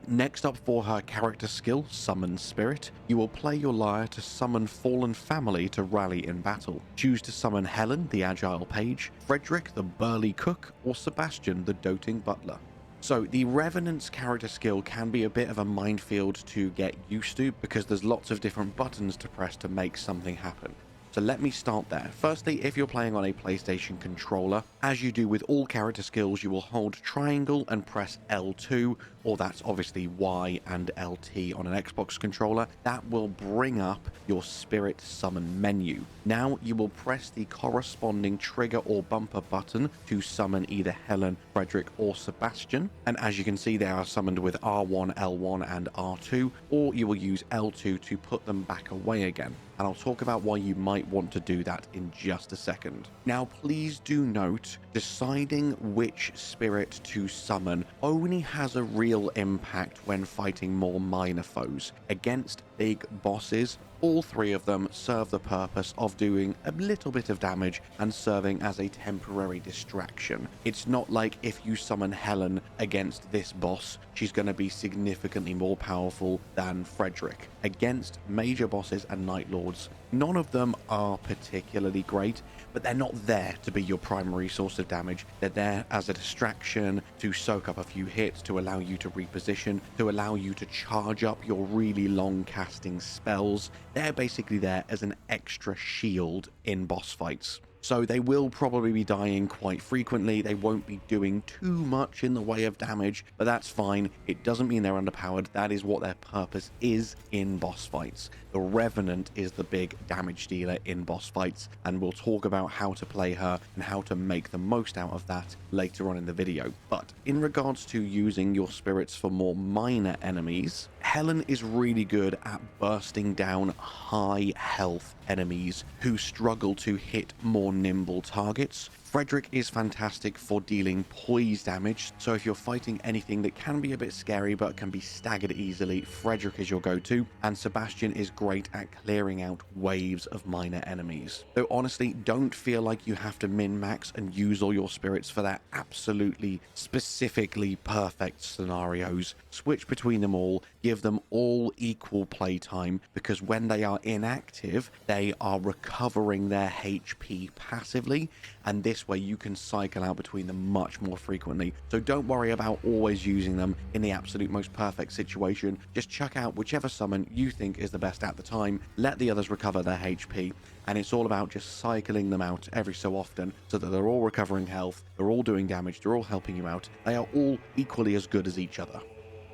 Next up for her character skill, Summon Spirit, you will play your lyre to summon fallen family to rally in battle. Choose to summon Helen, the agile page, Frederick, the burly cook, or Sebastian, the doting butler. So the Revenant's character skill can be a bit of a minefield to get used to because there's lots of different buttons to press to make something happen. So let me start there. Firstly, if you're playing on a PlayStation controller, as you do with all character skills, you will hold triangle and press L2, or that's obviously Y and LT on an Xbox controller. That will bring up your Spirit Summon menu. Now you will press the corresponding trigger or bumper button to summon either Helen, Frederick, or Sebastian. And as you can see, they are summoned with R1, L1, and R2, or you will use L2 to put them back away again. And I'll talk about why you might want to do that in just a second. Now, please do note, deciding which spirit to summon only has a real impact when fighting more minor foes. Against big bosses, all three of them serve the purpose of doing a little bit of damage and serving as a temporary distraction. It's not like if you summon Helen against this boss, she's going to be significantly more powerful than Frederick. Against major bosses and Night Lords, none of them are particularly great, but they're not there to be your primary source of damage. They're there as a distraction, to soak up a few hits, to allow you to reposition, to allow you to charge up your really long casting spells. They're basically there as an extra shield in boss fights. So they will probably be dying quite frequently. They won't be doing too much in the way of damage, but that's fine. It doesn't mean they're underpowered. That is what their purpose is in boss fights. The Revenant is the big damage dealer in boss fights, and we'll talk about how to play her and how to make the most out of that later on in the video. But in regards to using your spirits for more minor enemies, Helen is really good at bursting down high health enemies who struggle to hit more nimble targets. Frederick is fantastic for dealing poise damage, so if you're fighting anything that can be a bit scary but can be staggered easily, Frederick is your go-to, and Sebastian is great at clearing out waves of minor enemies. Though honestly, don't feel like you have to min-max and use all your spirits for that absolutely specifically perfect scenarios. Switch between them all, give them all equal playtime, because when they are inactive, they are recovering their HP passively, and this way you can cycle out between them much more frequently. So don't worry about always using them in the absolute most perfect situation. Just chuck out whichever summon you think is the best at the time, let the others recover their HP, and it's all about just cycling them out every so often so that they're all recovering health, they're all doing damage, they're all helping you out, they are all equally as good as each other.